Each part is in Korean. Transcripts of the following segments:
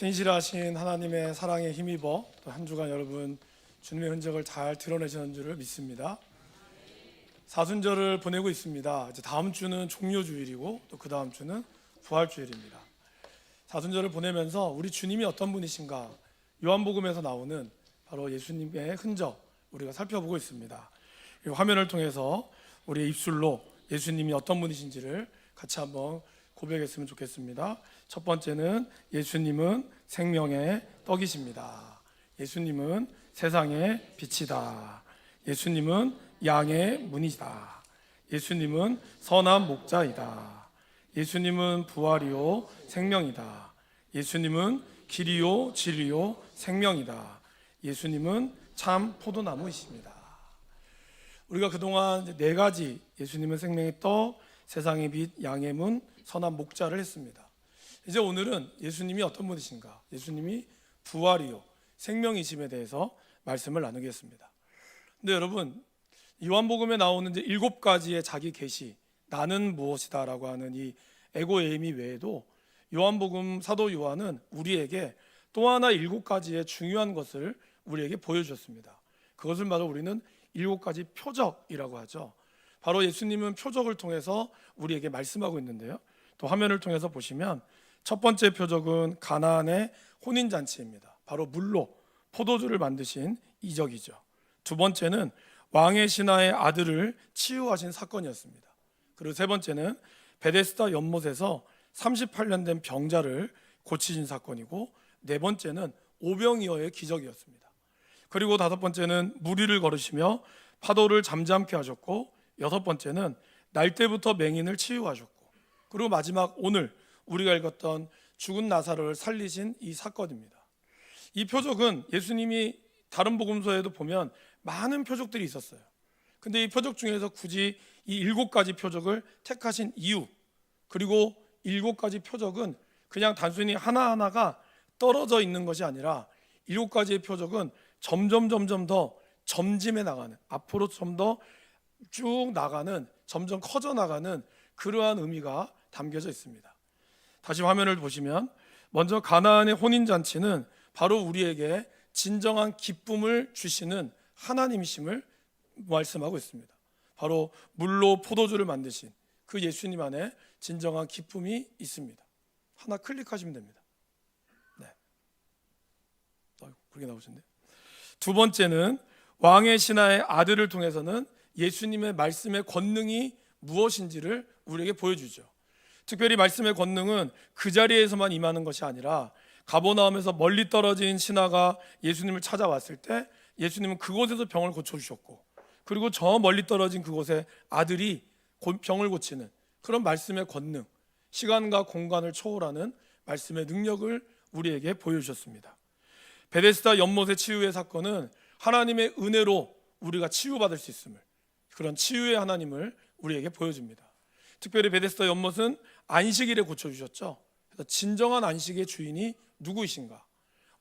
신실하신 하나님의 사랑에 힘입어 또 한 주간 여러분 주님의 흔적을 잘 드러내시는 줄을 믿습니다. 사순절을 보내고 있습니다. 이제 다음 주는 종료주일이고 또 그 다음 주는 부활주일입니다. 사순절을 보내면서 우리 주님이 어떤 분이신가, 요한복음에서 나오는 바로 예수님의 흔적 우리가 살펴보고 있습니다. 이 화면을 통해서 우리의 입술로 예수님이 어떤 분이신지를 같이 한번 고백했으면 좋겠습니다. 첫 번째는 예수님은 생명의 떡이십니다. 예수님은 세상의 빛이다. 예수님은 양의 문이다. 예수님은 선한 목자이다. 예수님은 부활이요 생명이다. 예수님은 길이요 진리요 생명이다. 예수님은 참 포도나무이십니다. 우리가 그동안 네 가지 예수님은 생명의 떡, 세상의 빛, 양의 문, 선한 목자를 했습니다. 이제 오늘은 예수님이 어떤 분이신가, 예수님이 부활이요 생명이심에 대해서 말씀을 나누겠습니다. 근데 여러분, 요한복음에 나오는 이제 7가지의 자기 계시, 나는 무엇이다 라고 하는 이 에고 에이미 외에도 요한복음 사도 요한은 우리에게 또 하나 7가지의 중요한 것을 우리에게 보여주셨습니다. 그것을 바로 우리는 7가지 표적이라고 하죠. 바로 예수님은 표적을 통해서 우리에게 말씀하고 있는데요, 또 화면을 통해서 보시면 첫 번째 표적은 가나안의 혼인잔치입니다. 바로 물로 포도주를 만드신 이적이죠. 두 번째는 왕의 신하의 아들을 치유하신 사건이었습니다. 그리고 세 번째는 베데스다 연못에서 38년 된 병자를 고치신 사건이고, 네 번째는 오병이어의 기적이었습니다. 그리고 다섯 번째는 물 위를 걸으시며 파도를 잠잠케 하셨고, 여섯 번째는 날때부터 맹인을 치유하셨고, 그리고 마지막 오늘 우리가 읽었던 죽은 나사로를 살리신 이 사건입니다. 이 표적은 예수님이 다른 복음서에도 보면 많은 표적들이 있었어요. 근데 이 표적 중에서 굳이 이 7가지 표적을 택하신 이유, 그리고 7가지 표적은 그냥 단순히 하나하나가 떨어져 있는 것이 아니라 7가지의 표적은 점점 더 점짐해 나가는, 앞으로 좀 더 쭉 나가는, 점점 커져 나가는 그러한 의미가 담겨져 있습니다. 다시 화면을 보시면 먼저 가나안의 혼인잔치는 바로 우리에게 진정한 기쁨을 주시는 하나님이심을 말씀하고 있습니다. 바로 물로 포도주를 만드신 그 예수님 안에 진정한 기쁨이 있습니다. 하나 클릭하시면 됩니다. 네. 그렇게 나오신데. 두 번째는 왕의 신하의 아들을 통해서는 예수님의 말씀의 권능이 무엇인지를 우리에게 보여주죠. 특별히 말씀의 권능은 그 자리에서만 임하는 것이 아니라 가버나움에서 멀리 떨어진 신하가 예수님을 찾아왔을 때 예수님은 그곳에서 병을 고쳐주셨고, 그리고 저 멀리 떨어진 그곳에 아들이 병을 고치는 그런 말씀의 권능, 시간과 공간을 초월하는 말씀의 능력을 우리에게 보여주셨습니다. 베데스다 연못의 치유의 사건은 하나님의 은혜로 우리가 치유받을 수 있음을, 그런 치유의 하나님을 우리에게 보여줍니다. 특별히 베데스다 연못은 안식일에 고쳐주셨죠. 그래서 진정한 안식의 주인이 누구이신가,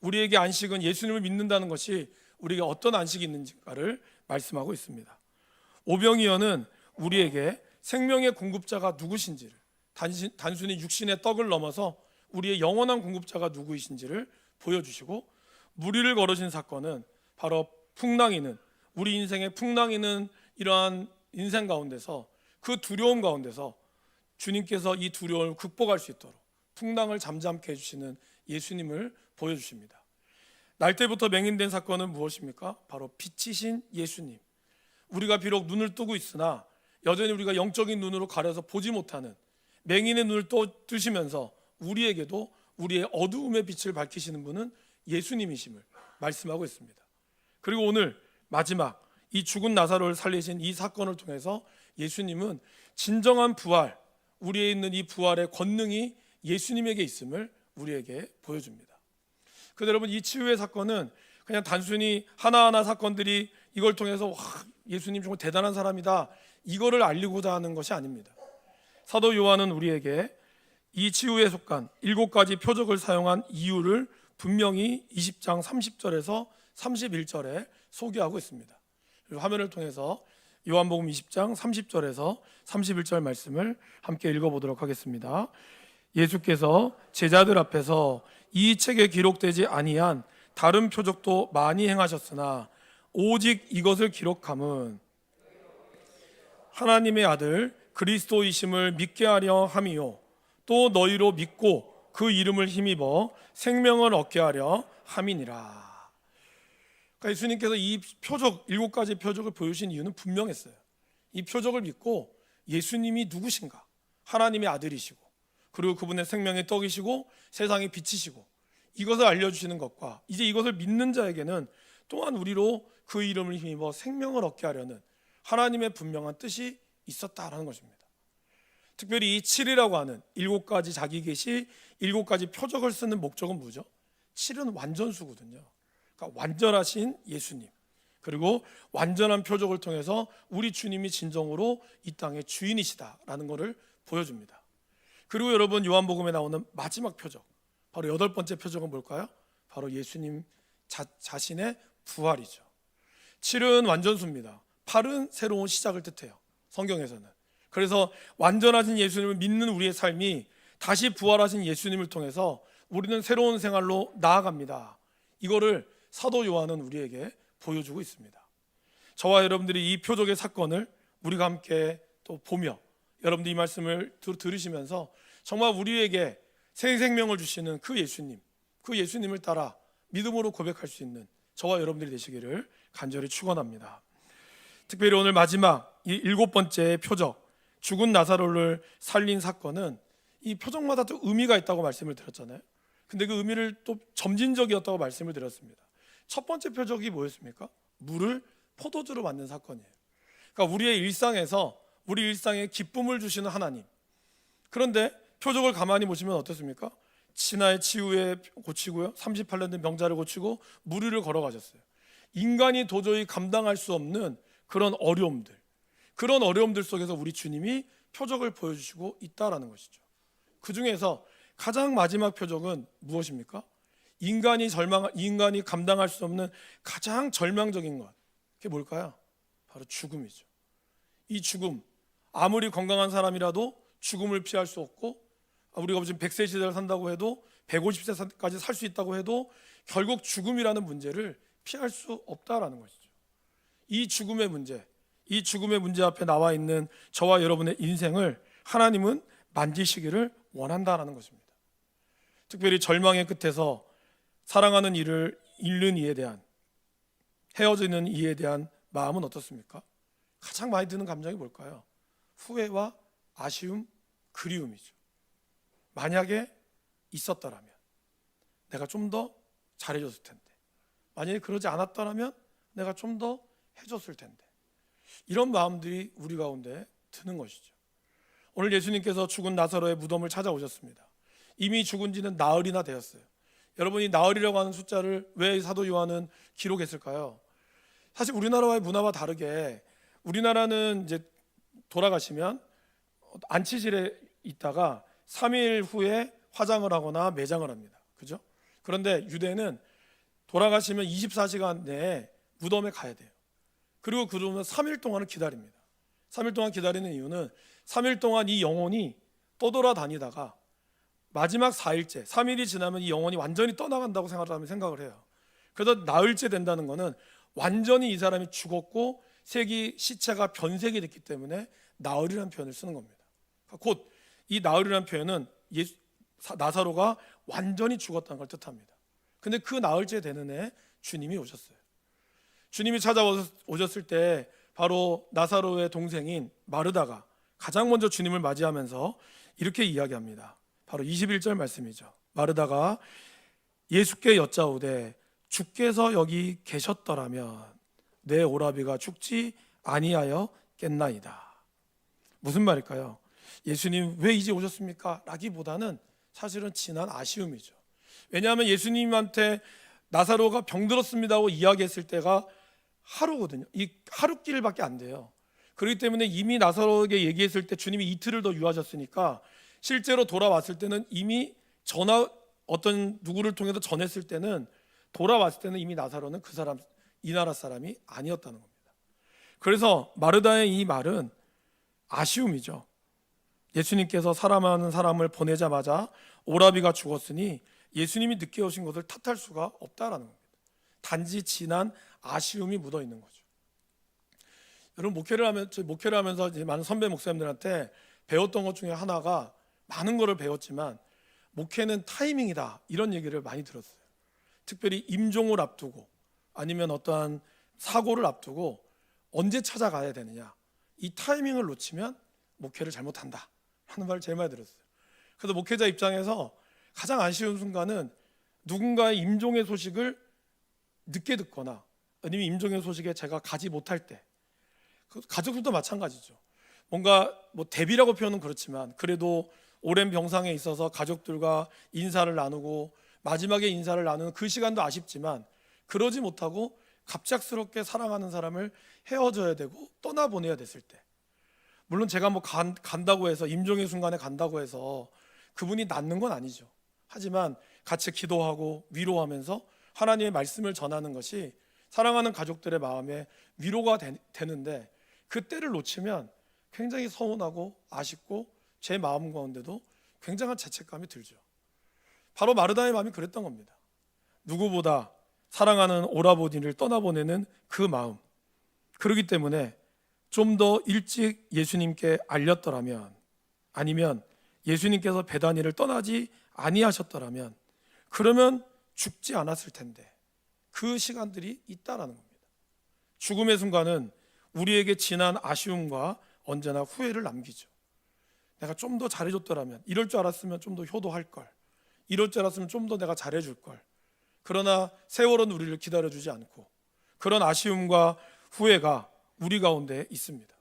우리에게 안식은 예수님을 믿는다는 것이 우리가 어떤 안식이 있는지를 말씀하고 있습니다. 오병이어는 우리에게 생명의 공급자가 누구신지를, 단순히 육신의 떡을 넘어서 우리의 영원한 공급자가 누구이신지를 보여주시고, 물 위를 걸으신 사건은 바로 풍랑이는, 우리 인생의 풍랑이는 이러한 인생 가운데서, 그 두려움 가운데서 주님께서 이 두려움을 극복할 수 있도록 풍랑을 잠잠케 해주시는 예수님을 보여주십니다. 날때부터 맹인된 사건은 무엇입니까? 바로 빛이신 예수님. 우리가 비록 눈을 뜨고 있으나 여전히 우리가 영적인 눈으로 가려서 보지 못하는 맹인의 눈을 또 뜨시면서 우리에게도 우리의 어두움의 빛을 밝히시는 분은 예수님이심을 말씀하고 있습니다. 그리고 오늘 마지막 이 죽은 나사로를 살리신 이 사건을 통해서 예수님은 진정한 부활, 우리에 있는 이 부활의 권능이 예수님에게 있음을 우리에게 보여줍니다. 그런데 여러분, 이 치유의 사건은 그냥 단순히 하나하나 사건들이 이걸 통해서 와, 예수님 정말 대단한 사람이다, 이거를 알리고자 하는 것이 아닙니다. 사도 요한은 우리에게 이 치유에 속한 7가지 표적을 사용한 이유를 분명히 20장 30절에서 31절에 소개하고 있습니다. 화면을 통해서 요한복음 20장 30절에서 31절 말씀을 함께 읽어보도록 하겠습니다. 예수께서 제자들 앞에서 이 책에 기록되지 아니한 다른 표적도 많이 행하셨으나 오직 이것을 기록함은 하나님의 아들 그리스도이심을 믿게 하려 함이요 또 너희로 믿고 그 이름을 힘입어 생명을 얻게 하려 함이니라. 그러니까 예수님께서 이 표적, 7가지 표적을 보여주신 이유는 분명했어요. 이 표적을 믿고 예수님이 누구신가? 하나님의 아들이시고 그리고 그분의 생명의 떡이시고 세상의 빛이시고 이것을 알려주시는 것과 이제 이것을 믿는 자에게는 또한 우리로 그 이름을 힘입어 생명을 얻게 하려는 하나님의 분명한 뜻이 있었다라는 것입니다. 특별히 이 7이라고 하는 7가지 자기 계시, 7가지 표적을 쓰는 목적은 뭐죠? 7은 완전수거든요. 그러니까 완전하신 예수님, 그리고 완전한 표적을 통해서 우리 주님이 진정으로 이 땅의 주인이시다라는 것을 보여줍니다. 그리고 여러분, 요한복음에 나오는 마지막 표적, 바로 8번째 표적은 뭘까요? 바로 예수님 자신의 부활이죠. 7은 완전수입니다. 8은 새로운 시작을 뜻해요, 성경에서는. 그래서 완전하신 예수님을 믿는 우리의 삶이 다시 부활하신 예수님을 통해서 우리는 새로운 생활로 나아갑니다. 이거를 사도 요한은 우리에게 보여주고 있습니다. 저와 여러분들이 이 표적의 사건을 우리가 함께 또 보며 여러분들이 이 말씀을 들으시면서 정말 우리에게 새 생명을 주시는 그 예수님, 그 예수님을 따라 믿음으로 고백할 수 있는 저와 여러분들이 되시기를 간절히 축원합니다. 특별히 오늘 마지막 이 7번째 표적, 죽은 나사로를 살린 사건은 이 표적마다 또 의미가 있다고 말씀을 드렸잖아요. 근데 그 의미를 또 점진적이었다고 말씀을 드렸습니다. 첫 번째 표적이 뭐였습니까? 물을 포도주로 만든 사건이에요. 그러니까 우리의 일상에서 우리 일상에 기쁨을 주시는 하나님. 그런데 표적을 가만히 보시면 어떻습니까? 신하의 치유에 고치고요, 38년 된 병자를 고치고 무리를 걸어가셨어요. 인간이 도저히 감당할 수 없는 그런 어려움들 속에서 우리 주님이 표적을 보여주시고 있다라는 것이죠. 그 중에서 가장 마지막 표적은 무엇입니까? 인간이 감당할 수 없는 가장 절망적인 것, 그게 뭘까요? 바로 죽음이죠. 이 죽음, 아무리 건강한 사람이라도 죽음을 피할 수 없고, 우리가 지금 100세 시대를 산다고 해도 150세까지 살 수 있다고 해도 결국 죽음이라는 문제를 피할 수 없다라는 것이죠. 이 죽음의 문제 앞에 나와 있는 저와 여러분의 인생을 하나님은 만지시기를 원한다라는 것입니다. 특별히 절망의 끝에서 사랑하는 이를 잃는 이에 대한, 헤어지는 이에 대한 마음은 어떻습니까? 가장 많이 드는 감정이 뭘까요? 후회와 아쉬움, 그리움이죠. 만약에 있었더라면 내가 좀 더 잘해줬을 텐데, 만약에 그러지 않았더라면 내가 좀 더 해줬을 텐데, 이런 마음들이 우리 가운데 드는 것이죠. 오늘 예수님께서 죽은 나사로의 무덤을 찾아오셨습니다. 이미 죽은 지는 나흘이나 되었어요. 여러분이 나흘이라고 하는 숫자를 왜 사도 요한은 기록했을까요? 사실 우리나라와의 문화와 다르게 우리나라는 이제 돌아가시면 안치실에 있다가 3일 후에 화장을 하거나 매장을 합니다. 그죠? 그런데 유대는 돌아가시면 24시간 내에 무덤에 가야 돼요. 그리고 그러면 3일 동안을 기다립니다. 3일 동안 기다리는 이유는 3일 동안 이 영혼이 떠돌아다니다가 마지막 4일째, 3일이 지나면 이 영혼이 완전히 떠나간다고 생각을 해요. 그래서 나흘째 된다는 것은 완전히 이 사람이 죽었고 시체가 변색이 됐기 때문에 나흘이라는 표현을 쓰는 겁니다. 곧 이 나흘이라는 표현은 나사로가 완전히 죽었다는 걸 뜻합니다. 근데 그 나흘째 되는 해 주님이 오셨어요. 주님이 찾아오셨을 때 바로 나사로의 동생인 마르다가 가장 먼저 주님을 맞이하면서 이렇게 이야기합니다. 바로 21절 말씀이죠. 마르다가 예수께 여짜오되 주께서 여기 계셨더라면 내 오라비가 죽지 아니하였겠나이다. 무슨 말일까요? 예수님 왜 이제 오셨습니까? 라기보다는 사실은 진한 아쉬움이죠. 왜냐하면 예수님한테 나사로가 병들었습니다고 이야기했을 때가 하루거든요. 이 하루길밖에 안 돼요. 그렇기 때문에 이미 나사로에게 얘기했을 때 주님이 이틀을 더 유하셨으니까 실제로 돌아왔을 때는 이미 어떤 누구를 통해서 전했을 때는 돌아왔을 때는 이미 나사로는 이 나라 사람이 아니었다는 겁니다. 그래서 마르다의 이 말은 아쉬움이죠. 예수님께서 사랑하는 사람을 보내자마자 오라비가 죽었으니 예수님이 늦게 오신 것을 탓할 수가 없다라는 겁니다. 단지 지난 아쉬움이 묻어 있는 거죠. 여러분, 목회를 하면서 이제 많은 선배 목사님들한테 배웠던 것 중에 하나가, 많은 거를 배웠지만 목회는 타이밍이다, 이런 얘기를 많이 들었어요. 특별히 임종을 앞두고 아니면 어떠한 사고를 앞두고 언제 찾아가야 되느냐, 이 타이밍을 놓치면 목회를 잘못한다 하는 말을 제일 많이 들었어요. 그래서 목회자 입장에서 가장 아쉬운 순간은 누군가의 임종의 소식을 늦게 듣거나 아니면 임종의 소식에 제가 가지 못할 때, 가족들도 마찬가지죠. 뭔가 뭐 대비라고 표현은 그렇지만 그래도 오랜 병상에 있어서 가족들과 인사를 나누고 마지막에 인사를 나누는 그 시간도 아쉽지만, 그러지 못하고 갑작스럽게 사랑하는 사람을 헤어져야 되고 떠나보내야 됐을 때, 물론 제가 뭐 간다고 해서, 임종의 순간에 간다고 해서 그분이 낫는 건 아니죠. 하지만 같이 기도하고 위로하면서 하나님의 말씀을 전하는 것이 사랑하는 가족들의 마음에 위로가 되는데, 그 때를 놓치면 굉장히 서운하고 아쉽고 제 마음 가운데도 굉장한 죄책감이 들죠. 바로 마르다의 마음이 그랬던 겁니다. 누구보다 사랑하는 오라버니를 떠나보내는 그 마음. 그렇기 때문에 좀 더 일찍 예수님께 알렸더라면, 아니면 예수님께서 베다니를 떠나지 아니하셨더라면, 그러면 죽지 않았을 텐데, 그 시간들이 있다라는 겁니다. 죽음의 순간은 우리에게 지난 아쉬움과 언제나 후회를 남기죠. 내가 좀 더 잘해줬더라면, 이럴 줄 알았으면 좀 더 효도할 걸, 이럴 줄 알았으면 좀 더 내가 잘해줄 걸. 그러나 세월은 우리를 기다려주지 않고, 그런 아쉬움과 후회가 우리 가운데 있습니다.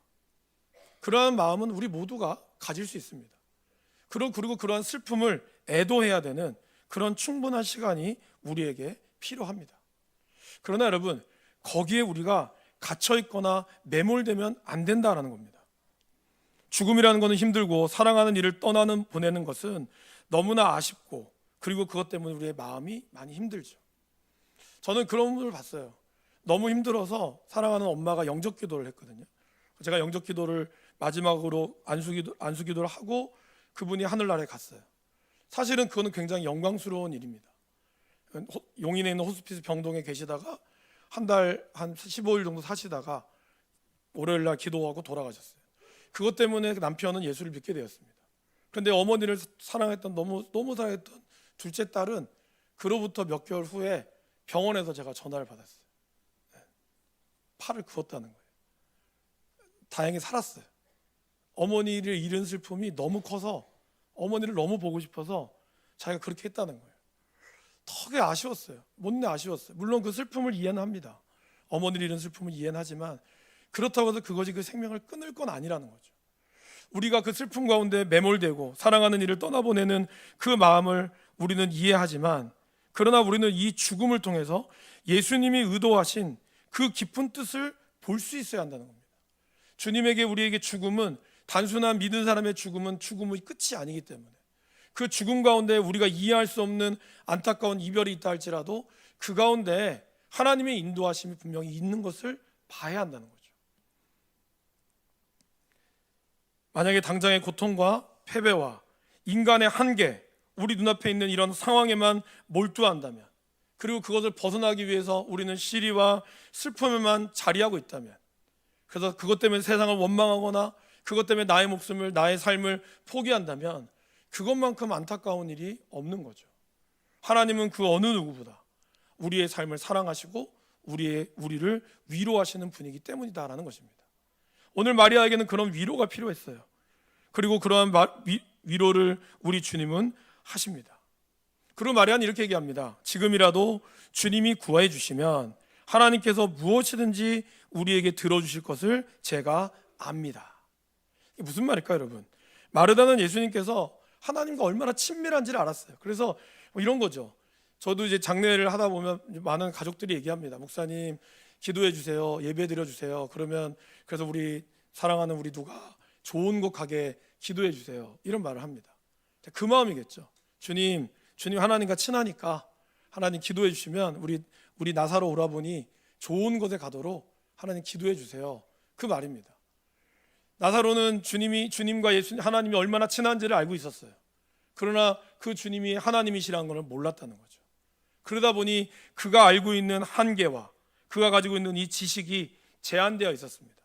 그러한 마음은 우리 모두가 가질 수 있습니다. 그리고 그러한 슬픔을 애도해야 되는 그런 충분한 시간이 우리에게 필요합니다. 그러나 여러분, 거기에 우리가 갇혀 있거나 매몰되면 안 된다라는 겁니다. 죽음이라는 것은 힘들고, 사랑하는 이를 보내는 것은 너무나 아쉽고, 그리고 그것 때문에 우리의 마음이 많이 힘들죠. 저는 그런 분을 봤어요. 너무 힘들어서 사랑하는 엄마가 영접 기도를 했거든요. 제가 영접 기도를 마지막으로 안수 기도를 하고 그분이 하늘나라에 갔어요. 사실은 그거는 굉장히 영광스러운 일입니다. 용인에 있는 호스피스 병동에 계시다가 한 15일 정도 사시다가 월요일 날 기도하고 돌아가셨어요. 그것 때문에 남편은 예수를 믿게 되었습니다. 그런데 어머니를 사랑했던, 너무 사랑했던 둘째 딸은 그로부터 몇 개월 후에 병원에서 제가 전화를 받았어요. 팔을 그었다는 거예요. 다행히 살았어요. 어머니를 잃은 슬픔이 너무 커서, 어머니를 너무 보고 싶어서 자기가 그렇게 했다는 거예요. 되게 아쉬웠어요. 못내 아쉬웠어요. 물론 그 슬픔을 이해는 합니다. 어머니를 잃은 슬픔을 이해는 하지만, 그렇다고 해서 그것이 그 생명을 끊을 건 아니라는 거죠. 우리가 그 슬픔 가운데 매몰되고 사랑하는 이를 떠나보내는 그 마음을 우리는 이해하지만, 그러나 우리는 이 죽음을 통해서 예수님이 의도하신 그 깊은 뜻을 볼 수 있어야 한다는 겁니다. 주님에게, 우리에게 죽음은, 단순한 믿은 사람의 죽음은 죽음의 끝이 아니기 때문에, 그 죽음 가운데 우리가 이해할 수 없는 안타까운 이별이 있다 할지라도 그 가운데 하나님의 인도하심이 분명히 있는 것을 봐야 한다는 거죠. 만약에 당장의 고통과 패배와 인간의 한계, 우리 눈앞에 있는 이런 상황에만 몰두한다면, 그리고 그것을 벗어나기 위해서 우리는 시리와 슬픔에만 자리하고 있다면, 그래서 그것 때문에 세상을 원망하거나 그것 때문에 나의 목숨을, 나의 삶을 포기한다면, 그것만큼 안타까운 일이 없는 거죠. 하나님은 그 어느 누구보다 우리의 삶을 사랑하시고 우리를 위로하시는 분이기 때문이다라는 것입니다. 오늘 마리아에게는 그런 위로가 필요했어요. 그리고 그러한 위로를 우리 주님은 하십니다. 그리고 마리아는 이렇게 얘기합니다. 지금이라도 주님이 구해 주시면 하나님께서 무엇이든지 우리에게 들어주실 것을 제가 압니다. 이게 무슨 말일까요, 여러분? 마르다는 예수님께서 하나님과 얼마나 친밀한지를 알았어요. 그래서 이런 거죠. 저도 이제 장례를 하다 보면 많은 가족들이 얘기합니다. 목사님 기도해 주세요, 예배 드려 주세요. 그래서 우리 사랑하는 우리 누가 좋은 곳 가게 기도해 주세요, 이런 말을 합니다. 그 마음이겠죠. 주님 하나님과 친하니까 하나님 기도해 주시면 우리 나사로 오라버니 좋은 곳에 가도록 하나님 기도해 주세요, 그 말입니다. 나사로는 주님과 예수님, 하나님이 얼마나 친한지를 알고 있었어요. 그러나 그 주님이 하나님이시라는 것을 몰랐다는 거죠. 그러다 보니 그가 알고 있는 한계와 그가 가지고 있는 이 지식이 제한되어 있었습니다.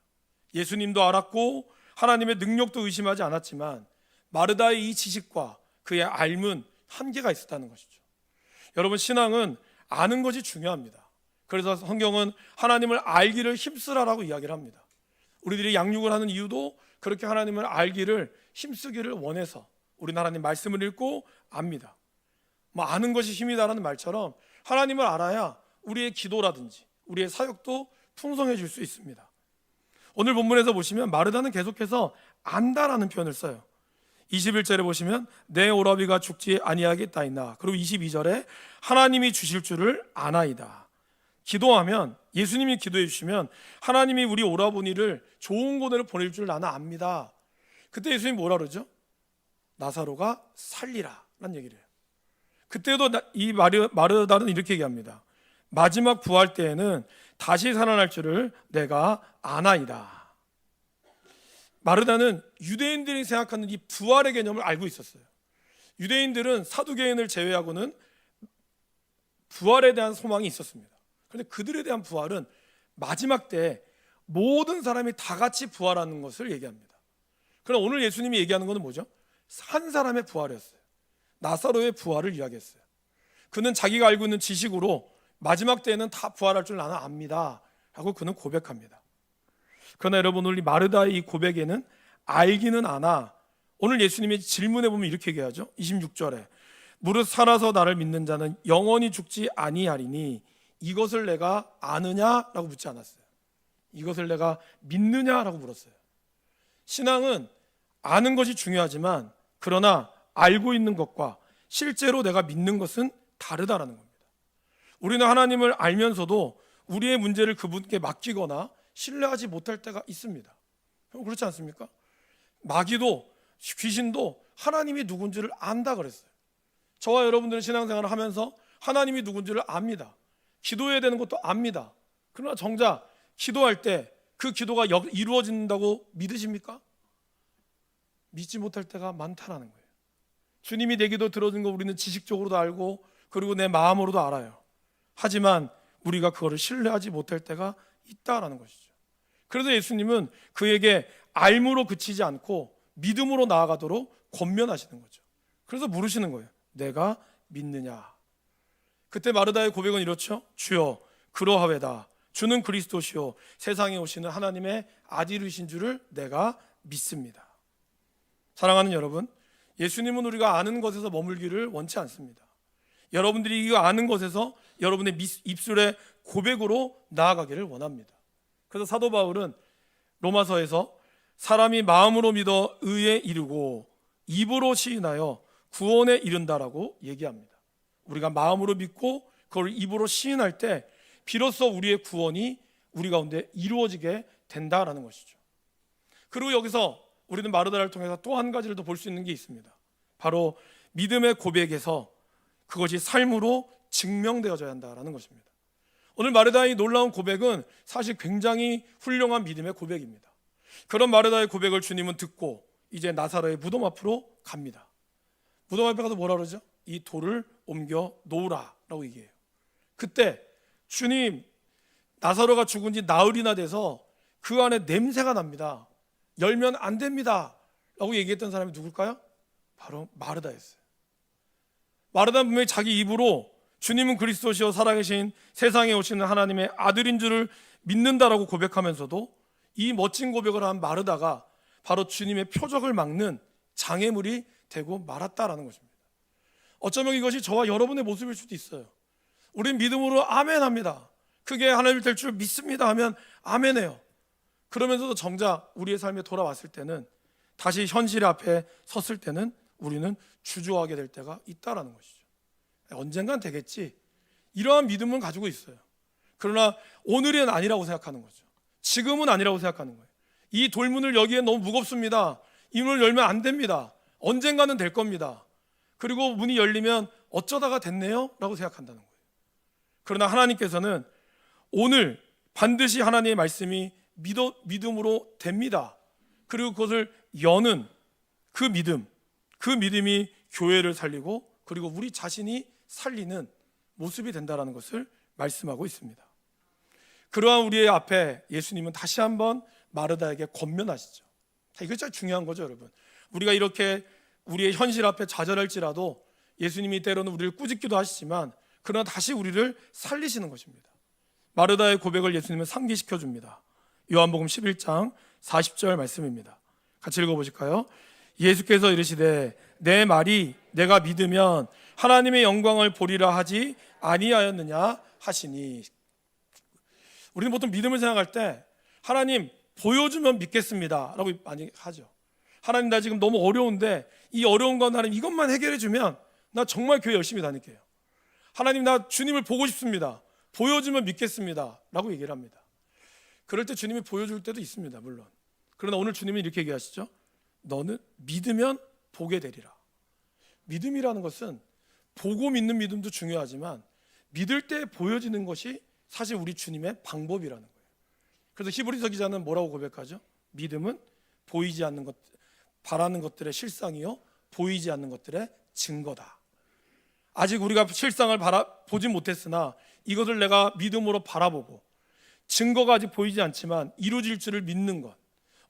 예수님도 알았고 하나님의 능력도 의심하지 않았지만 마르다의 이 지식과 그의 알문 한계가 있었다는 것이죠. 여러분, 신앙은 아는 것이 중요합니다. 그래서 성경은 하나님을 알기를 힘쓰라라고 이야기를 합니다. 우리들이 양육을 하는 이유도 그렇게 하나님을 알기를 힘쓰기를 원해서 우리는 하나님 말씀을 읽고 압니다. 아는 것이 힘이다라는 말처럼 하나님을 알아야 우리의 기도라든지 우리의 사역도 풍성해질 수 있습니다. 오늘 본문에서 보시면 마르다는 계속해서 안다라는 표현을 써요. 21절에 보시면 내 오라비가 죽지 아니하겠다이나, 그리고 22절에 하나님이 주실 줄을 아나이다. 기도하면, 예수님이 기도해 주시면 하나님이 우리 오라버니를 좋은 곳으로 보낼 줄 나는 압니다. 그때 예수님이 뭐라 그러죠? 나사로가 살리라 라는 얘기를 해요. 그때도 이 마르다는 이렇게 얘기합니다. 마지막 부활 때에는 다시 살아날 줄을 내가 아나이다. 마르다는 유대인들이 생각하는 이 부활의 개념을 알고 있었어요. 유대인들은 사두개인을 제외하고는 부활에 대한 소망이 있었습니다. 그런데 그들에 대한 부활은 마지막 때 모든 사람이 다 같이 부활하는 것을 얘기합니다. 그러나 오늘 예수님이 얘기하는 것은 뭐죠? 한 사람의 부활이었어요. 나사로의 부활을 이야기했어요. 그는 자기가 알고 있는 지식으로 마지막 때에는 다 부활할 줄 나는 압니다 라고 그는 고백합니다. 그러나 여러분, 우리 마르다의 이 고백에는 알기는 아나, 오늘 예수님이 질문해 보면 이렇게 얘기하죠. 26절에 무릇 살아서 나를 믿는 자는 영원히 죽지 아니하리니 이것을 내가 아느냐라고 묻지 않았어요. 이것을 내가 믿느냐라고 물었어요. 신앙은 아는 것이 중요하지만 그러나 알고 있는 것과 실제로 내가 믿는 것은 다르다라는 겁니다. 우리는 하나님을 알면서도 우리의 문제를 그분께 맡기거나 신뢰하지 못할 때가 있습니다. 그렇지 않습니까? 마귀도 귀신도 하나님이 누군지를 안다 그랬어요. 저와 여러분들은 신앙생활을 하면서 하나님이 누군지를 압니다. 기도해야 되는 것도 압니다. 그러나 정작 기도할 때 그 기도가 이루어진다고 믿으십니까? 믿지 못할 때가 많다라는 거예요. 주님이 내 기도 들어준 거 우리는 지식적으로도 알고 그리고 내 마음으로도 알아요. 하지만 우리가 그거를 신뢰하지 못할 때가 있다라는 것이죠. 그래서 예수님은 그에게 알므로 그치지 않고 믿음으로 나아가도록 권면하시는 거죠. 그래서 물으시는 거예요. 내가 믿느냐? 그때 마르다의 고백은 이렇죠. 주여 그러하외다. 주는 그리스도시요 세상에 오시는 하나님의 아들이신 줄을 내가 믿습니다. 사랑하는 여러분, 예수님은 우리가 아는 것에서 머물기를 원치 않습니다. 여러분들이 이거 아는 것에서 여러분의 입술의 고백으로 나아가기를 원합니다. 그래서 사도 바울은 로마서에서 사람이 마음으로 믿어 의에 이르고 입으로 시인하여 구원에 이른다라고 얘기합니다. 우리가 마음으로 믿고 그걸 입으로 시인할 때 비로소 우리의 구원이 우리 가운데 이루어지게 된다라는 것이죠. 그리고 여기서 우리는 마르다를 통해서 또 한 가지를 더 볼 수 있는 게 있습니다. 바로 믿음의 고백에서 그것이 삶으로 증명되어져야 한다라는 것입니다. 오늘 마르다의 놀라운 고백은 사실 굉장히 훌륭한 믿음의 고백입니다. 그런 마르다의 고백을 주님은 듣고 이제 나사로의 무덤 앞으로 갑니다. 무덤 앞에 가서 뭐라 그러죠? 이 돌을 옮겨 놓으라라고 얘기해요. 그때 주님, 나사로가 죽은 지 나흘이나 돼서 그 안에 냄새가 납니다. 열면 안 됩니다 라고 얘기했던 사람이 누굴까요? 바로 마르다였어요. 마르다는 분명히 자기 입으로 주님은 그리스도시요 살아계신 세상에 오시는 하나님의 아들인 줄을 믿는다라고 고백하면서도 이 멋진 고백을 한 마르다가 바로 주님의 표적을 막는 장애물이 되고 말았다라는 것입니다. 어쩌면 이것이 저와 여러분의 모습일 수도 있어요. 우린 믿음으로 아멘합니다. 그게 하나님이 될 줄 믿습니다 하면 아멘해요. 그러면서도 정작 우리의 삶에 돌아왔을 때는, 다시 현실 앞에 섰을 때는 우리는 주저하게 될 때가 있다라는 것이죠. 언젠간 되겠지, 이러한 믿음은 가지고 있어요. 그러나 오늘은 아니라고 생각하는 거죠. 지금은 아니라고 생각하는 거예요. 이 돌문을 여기에 너무 무겁습니다. 이 문을 열면 안 됩니다. 언젠가는 될 겁니다. 그리고 문이 열리면 어쩌다가 됐네요 라고 생각한다는 거예요. 그러나 하나님께서는 오늘 반드시 하나님의 말씀이 믿음으로 됩니다. 그리고 그것을 여는 그 믿음이 교회를 살리고 그리고 우리 자신이 살리는 모습이 된다라는 것을 말씀하고 있습니다. 그러한 우리의 앞에 예수님은 다시 한번 마르다에게 권면하시죠. 이거 진짜 중요한 거죠, 여러분. 우리가 이렇게 우리의 현실 앞에 좌절할지라도 예수님이 때로는 우리를 꾸짖기도 하시지만 그러나 다시 우리를 살리시는 것입니다. 마르다의 고백을 예수님은 상기시켜 줍니다. 요한복음 11장 40절 말씀입니다. 같이 읽어보실까요? 예수께서 이르시되 내 말이 내가 믿으면 하나님의 영광을 보리라 하지 아니하였느냐 하시니. 우리는 보통 믿음을 생각할 때 하나님 보여주면 믿겠습니다 라고 많이 하죠. 하나님 나 지금 너무 어려운데 이 어려운 건 하나님 이것만 해결해 주면 나 정말 교회 열심히 다닐게요. 하나님 나 주님을 보고 싶습니다. 보여주면 믿겠습니다 라고 얘기를 합니다. 그럴 때 주님이 보여줄 때도 있습니다, 물론. 그러나 오늘 주님이 이렇게 얘기하시죠. 너는 믿으면 보게 되리라. 믿음이라는 것은 보고 믿는 믿음도 중요하지만 믿을 때 보여지는 것이 사실 우리 주님의 방법이라는 거예요. 그래서 히브리서 기자는 뭐라고 고백하죠? 믿음은 보이지 않는 것, 바라는 것들의 실상이요 보이지 않는 것들의 증거다. 아직 우리가 실상을 보지 못했으나 이것을 내가 믿음으로 바라보고 증거가 아직 보이지 않지만 이루어질 줄을 믿는 것.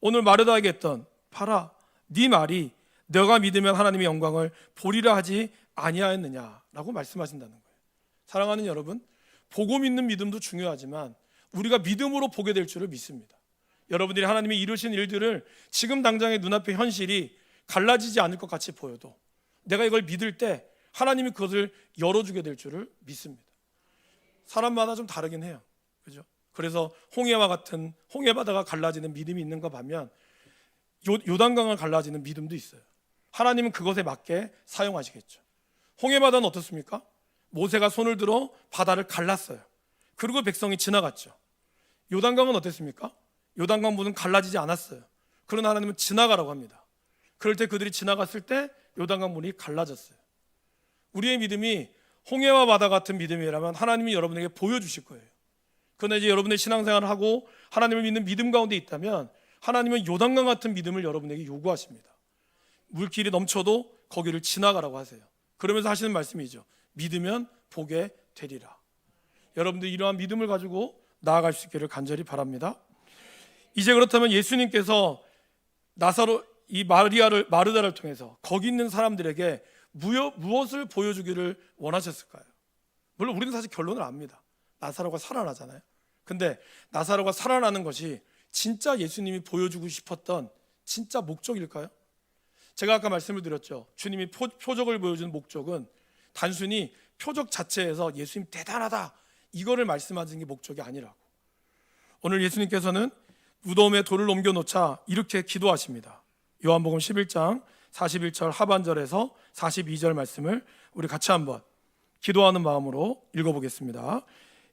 오늘 마르다에게 했던 봐라 네 말이 너가 믿으면 하나님의 영광을 보리라 하지 아니하였느냐라고 말씀하신다는 거예요. 사랑하는 여러분, 보고 믿는 믿음도 중요하지만 우리가 믿음으로 보게 될 줄을 믿습니다. 여러분들이 하나님이 이루신 일들을 지금 당장의 눈앞의 현실이 갈라지지 않을 것 같이 보여도 내가 이걸 믿을 때 하나님이 그것을 열어주게 될 줄을 믿습니다. 사람마다 좀 다르긴 해요. 그죠? 그래서 홍해 바다가 갈라지는 믿음이 있는 거 보면 요단강을 갈라지는 믿음도 있어요. 하나님은 그것에 맞게 사용하시겠죠. 홍해 바다는 어떻습니까? 모세가 손을 들어 바다를 갈랐어요. 그리고 백성이 지나갔죠. 요단강은 어땠습니까? 요단강 문은 갈라지지 않았어요. 그러나 하나님은 지나가라고 합니다. 그럴 때 그들이 지나갔을 때 요단강 문이 갈라졌어요. 우리의 믿음이 홍해와 바다 같은 믿음이라면 하나님이 여러분에게 보여주실 거예요. 그러나 이제 여러분의 신앙생활을 하고 하나님을 믿는 믿음 가운데 있다면 하나님은 요단강 같은 믿음을 여러분에게 요구하십니다. 물길이 넘쳐도 거기를 지나가라고 하세요. 그러면서 하시는 말씀이죠. 믿으면 보게 되리라. 여러분들 이러한 믿음을 가지고 나아갈 수 있기를 간절히 바랍니다. 이제 그렇다면 예수님께서 이 마르다를 통해서 거기 있는 사람들에게 무엇을 보여주기를 원하셨을까요? 물론 우리는 사실 결론을 압니다. 나사로가 살아나잖아요. 근데 나사로가 살아나는 것이 진짜 예수님이 보여주고 싶었던 진짜 목적일까요? 제가 아까 말씀을 드렸죠. 주님이 표적을 보여주는 목적은 단순히 표적 자체에서 예수님 대단하다 이거를 말씀하시는 게 목적이 아니라고. 오늘 예수님께서는 무덤에 돌을 옮겨놓자 이렇게 기도하십니다. 요한복음 11장 41절 하반절에서 42절 말씀을 우리 같이 한번 기도하는 마음으로 읽어보겠습니다.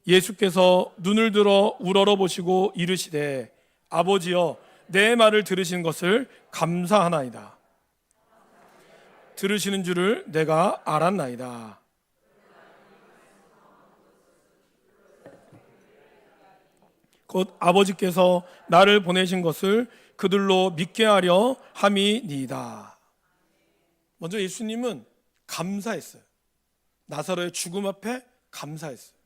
예수께서 눈을 들어 우러러 보시고 이르시되 아버지여 내 말을 들으신 것을 감사하나이다. 들으시는 줄을 내가 알았나이다. 곧 아버지께서 나를 보내신 것을 그들로 믿게 하려 함이니이다. 먼저 예수님은 감사했어요. 나사로의 죽음 앞에 감사했어요.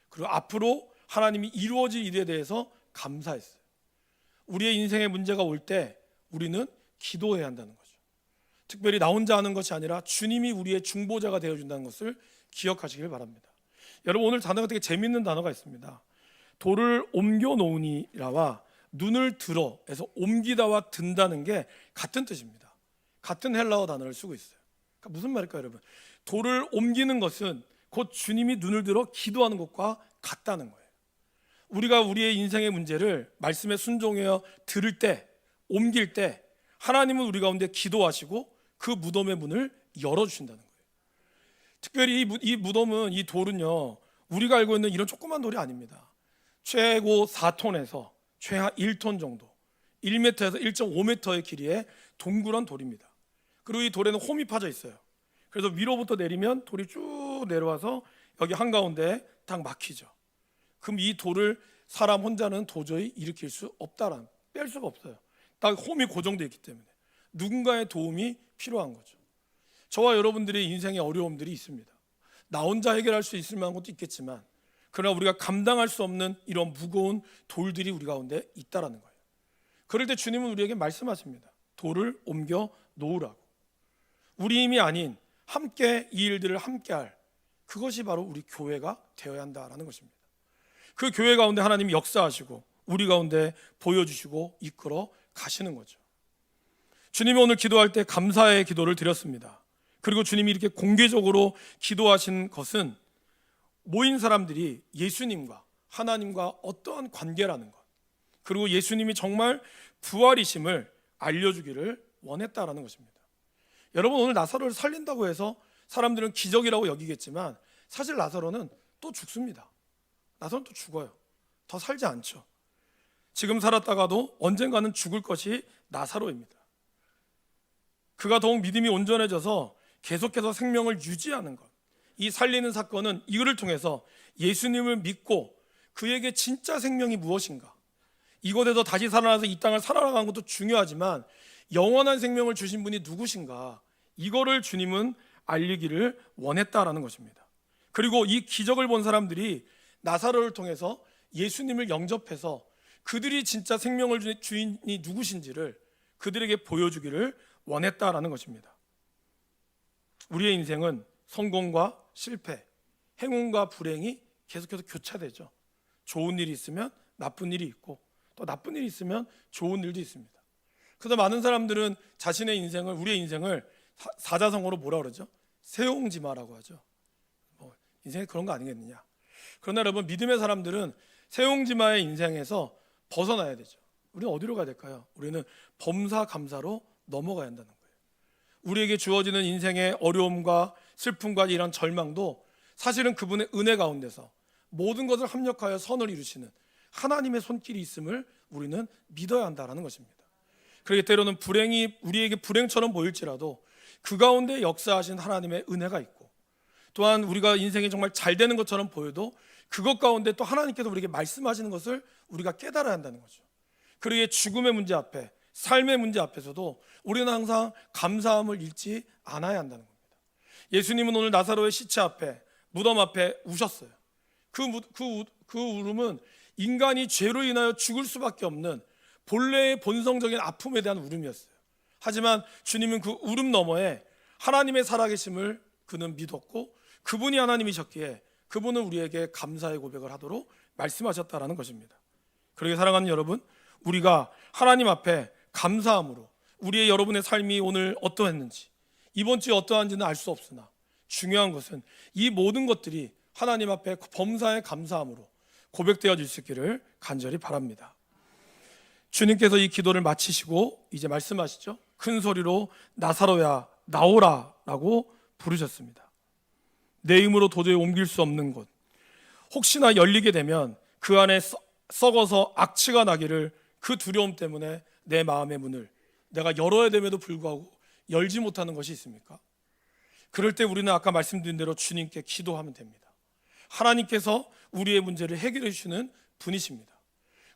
그리고 앞으로 하나님이 이루어질 일에 대해서 감사했어요. 우리의 인생의 문제가 올 때 우리는 기도해야 한다는 거죠. 특별히 나 혼자 하는 것이 아니라 주님이 우리의 중보자가 되어준다는 것을 기억하시길 바랍니다. 여러분 오늘 단어가 되게 재밌는 단어가 있습니다. 돌을 옮겨 놓으니라와 눈을 들어에서 옮기다와 든다는 게 같은 뜻입니다. 같은 헬라어 단어를 쓰고 있어요. 그러니까 무슨 말일까요, 여러분? 돌을 옮기는 것은 곧 주님이 눈을 들어 기도하는 것과 같다는 거예요. 우리가 우리의 인생의 문제를 말씀에 순종하여 들을 때, 옮길 때 하나님은 우리 가운데 기도하시고 그 무덤의 문을 열어주신다는 거예요. 특별히 이 무덤은, 이 돌은요, 우리가 알고 있는 이런 조그만 돌이 아닙니다. 최고 4톤에서 최하 1톤 정도, 1m에서 1.5m의 길이의 동그란 돌입니다. 그리고 이 돌에는 홈이 파져 있어요. 그래서 위로부터 내리면 돌이 쭉 내려와서 여기 한가운데 딱 막히죠. 그럼 이 돌을 사람 혼자는 도저히 일으킬 수 없다라는, 뺄 수가 없어요. 딱 홈이 고정되어 있기 때문에 누군가의 도움이 필요한 거죠. 저와 여러분들의 인생에 어려움들이 있습니다. 나 혼자 해결할 수 있을 만한 것도 있겠지만, 그러나 우리가 감당할 수 없는 이런 무거운 돌들이 우리 가운데 있다라는 거예요. 그럴 때 주님은 우리에게 말씀하십니다. 돌을 옮겨 놓으라고. 우리 힘이 아닌 함께 이 일들을 함께할, 그것이 바로 우리 교회가 되어야 한다라는 것입니다. 그 교회 가운데 하나님이 역사하시고 우리 가운데 보여주시고 이끌어 가시는 거죠. 주님이 오늘 기도할 때 감사의 기도를 드렸습니다. 그리고 주님이 이렇게 공개적으로 기도하신 것은 모인 사람들이 예수님과 하나님과 어떠한 관계라는 것, 그리고 예수님이 정말 부활이심을 알려주기를 원했다라는 것입니다. 여러분, 오늘 나사로를 살린다고 해서 사람들은 기적이라고 여기겠지만 사실 나사로는 또 죽습니다. 나사로는 또 죽어요. 더 살지 않죠. 지금 살았다가도 언젠가는 죽을 것이 나사로입니다. 그가 더욱 믿음이 온전해져서 계속해서 생명을 유지하는 것, 이 살리는 사건은 이거를 통해서 예수님을 믿고 그에게 진짜 생명이 무엇인가, 이곳에서 다시 살아나서 이 땅을 살아나가는 것도 중요하지만 영원한 생명을 주신 분이 누구신가, 이거를 주님은 알리기를 원했다라는 것입니다. 그리고 이 기적을 본 사람들이 나사로를 통해서 예수님을 영접해서 그들이 진짜 생명을 주는 주인이 누구신지를 그들에게 보여주기를 원했다라는 것입니다. 우리의 인생은 성공과 실패, 행운과 불행이 계속해서 교차되죠. 좋은 일이 있으면 나쁜 일이 있고, 또 나쁜 일이 있으면 좋은 일도 있습니다. 그래서 많은 사람들은 자신의 인생을, 우리의 인생을 사자성어로 뭐라 그러죠? 세옹지마라고 하죠. 인생이 그런 거 아니겠느냐. 그러나 여러분, 믿음의 사람들은 세옹지마의 인생에서 벗어나야 되죠. 우리는 어디로 가야 될까요? 우리는 범사감사로 넘어가야 한다는 거예요. 우리에게 주어지는 인생의 어려움과 슬픔과 이런 절망도 사실은 그분의 은혜 가운데서 모든 것을 합력하여 선을 이루시는 하나님의 손길이 있음을 우리는 믿어야 한다는 것입니다. 그러기 때로는 불행이 우리에게 불행처럼 보일지라도 그 가운데 역사하신 하나님의 은혜가 있고, 또한 우리가 인생이 정말 잘 되는 것처럼 보여도 그것 가운데 또 하나님께서 우리에게 말씀하시는 것을 우리가 깨달아야 한다는 거죠. 그러기에 죽음의 문제 앞에, 삶의 문제 앞에서도 우리는 항상 감사함을 잃지 않아야 한다는 겁니다. 예수님은 오늘 나사로의 시체 앞에, 무덤 앞에 우셨어요. 그 울음은 인간이 죄로 인하여 죽을 수밖에 없는 본래의 본성적인 아픔에 대한 울음이었어요. 하지만 주님은 그 울음 너머에 하나님의 살아계심을 그는 믿었고, 그분이 하나님이셨기에 그분은 우리에게 감사의 고백을 하도록 말씀하셨다라는 것입니다. 그러게 사랑하는 여러분, 우리가 하나님 앞에 감사함으로 우리의 여러분의 삶이 오늘 어떠했는지, 이번 주에 어떠한지는 알 수 없으나 중요한 것은 이 모든 것들이 하나님 앞에 범사의 감사함으로 고백되어질 수 있기를 간절히 바랍니다. 주님께서 이 기도를 마치시고 이제 말씀하시죠. 큰 소리로 나사로야 나오라 라고 부르셨습니다. 내 힘으로 도저히 옮길 수 없는 곳, 혹시나 열리게 되면 그 안에 썩어서 악취가 나기를, 그 두려움 때문에 내 마음의 문을 내가 열어야 됨에도 불구하고 열지 못하는 것이 있습니까? 그럴 때 우리는 아까 말씀드린 대로 주님께 기도하면 됩니다. 하나님께서 우리의 문제를 해결해 주시는 분이십니다.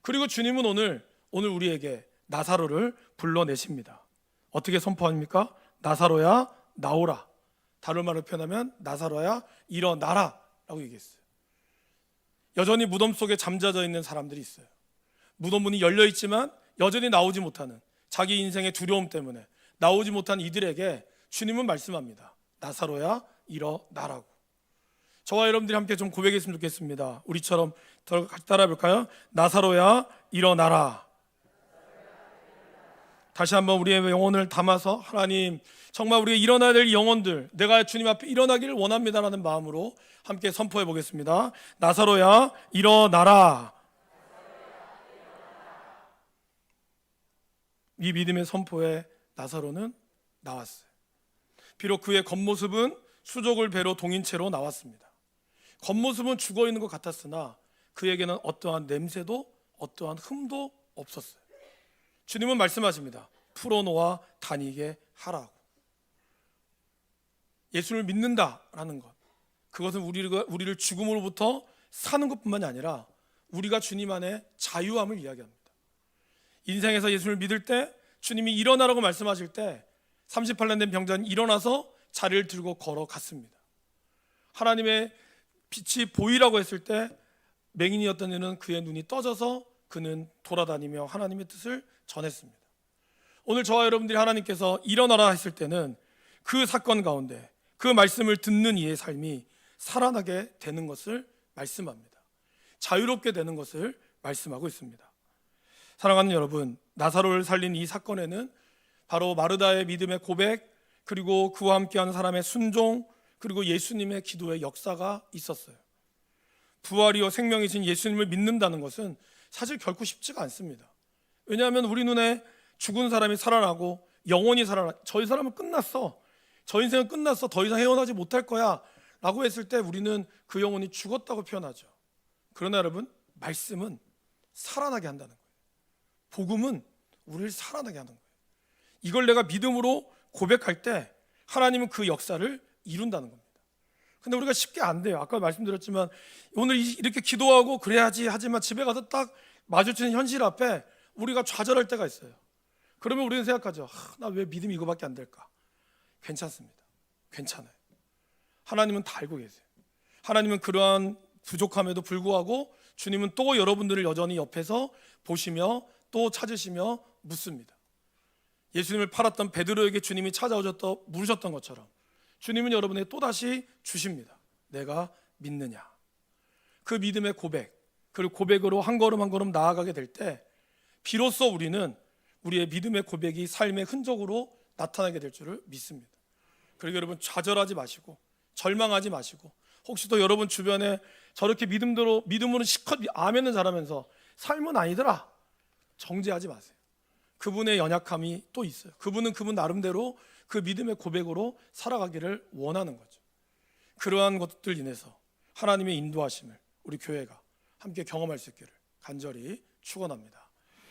그리고 주님은 오늘 우리에게 나사로를 불러내십니다. 어떻게 선포합니까? 나사로야 나오라. 다른 말로 표현하면 나사로야 일어나라 라고 얘기했어요. 여전히 무덤 속에 잠자져 있는 사람들이 있어요. 무덤 문이 열려 있지만 여전히 나오지 못하는, 자기 인생의 두려움 때문에 나오지 못한 이들에게 주님은 말씀합니다. 나사로야 일어나라고. 저와 여러분들이 함께 좀 고백했으면 좋겠습니다. 우리처럼 따라해 볼까요? 나사로야 일어나라. 다시 한번 우리의 영혼을 담아서, 하나님 정말 우리가 일어나야 될 영혼들, 내가 주님 앞에 일어나기를 원합니다라는 마음으로 함께 선포해 보겠습니다. 나사로야 일어나라. 이 믿음의 선포에 나사로는 나왔어요. 비록 그의 겉모습은 수족을 배로 동인 채로 나왔습니다. 겉모습은 죽어 있는 것 같았으나 그에게는 어떠한 냄새도 어떠한 흠도 없었어요. 주님은 말씀하십니다. 풀어놓아 다니게 하라고. 예수를 믿는다라는 것, 그것은 우리를 죽음으로부터 사는 것뿐만이 아니라 우리가 주님 안에 자유함을 이야기합니다. 인생에서 예수를 믿을 때, 주님이 일어나라고 말씀하실 때 38년 된 병자는 일어나서 자리를 들고 걸어갔습니다. 하나님의 빛이 보이라고 했을 때 맹인이었던 이는 그의 눈이 떠져서 그는 돌아다니며 하나님의 뜻을 전했습니다. 오늘 저와 여러분들이 하나님께서 일어나라 했을 때는 그 사건 가운데 그 말씀을 듣는 이의 삶이 살아나게 되는 것을 말씀합니다. 자유롭게 되는 것을 말씀하고 있습니다. 사랑하는 여러분, 나사로를 살린 이 사건에는 바로 마르다의 믿음의 고백, 그리고 그와 함께하는 사람의 순종, 그리고 예수님의 기도의 역사가 있었어요. 부활이요 생명이신 예수님을 믿는다는 것은 사실 결코 쉽지가 않습니다. 왜냐하면 우리 눈에 죽은 사람이 살아나고 영원히 살아나, 저 사람은 끝났어, 저 인생은 끝났어, 더 이상 헤어나지 못할 거야 라고 했을 때 우리는 그 영혼이 죽었다고 표현하죠. 그러나 여러분, 말씀은 살아나게 한다는 거예요. 복음은 우리를 살아나게 하는 거예요. 이걸 내가 믿음으로 고백할 때 하나님은 그 역사를 이룬다는 겁니다. 근데 우리가 쉽게 안 돼요. 아까 말씀드렸지만 오늘 이렇게 기도하고 그래야지 하지만 집에 가서 딱 마주치는 현실 앞에 우리가 좌절할 때가 있어요. 그러면 우리는 생각하죠. 나 왜 믿음이 이거밖에 안 될까? 괜찮습니다. 괜찮아요. 하나님은 다 알고 계세요. 하나님은 그러한 부족함에도 불구하고 주님은 또 여러분들을 여전히 옆에서 보시며 또 찾으시며 묻습니다. 예수님을 팔았던 베드로에게 주님이 찾아오셨다 물으셨던 것처럼 주님은 여러분에게 또다시 주십니다. 내가 믿느냐? 그 믿음의 고백, 그리고 고백으로 한 걸음 한 걸음 나아가게 될 때 비로소 우리는 우리의 믿음의 고백이 삶의 흔적으로 나타나게 될 줄을 믿습니다. 그리고 여러분, 좌절하지 마시고 절망하지 마시고, 혹시 또 여러분 주변에 저렇게 믿음으로 실컷 아멘은 잘하면서 삶은 아니더라, 정죄하지 마세요. 그분의 연약함이 또 있어요. 그분은 그분 나름대로 그 믿음의 고백으로 살아가기를 원하는 거죠. 그러한 것들 인해서 하나님의 인도하심을 우리 교회가 함께 경험할 수 있기를 간절히 축원합니다.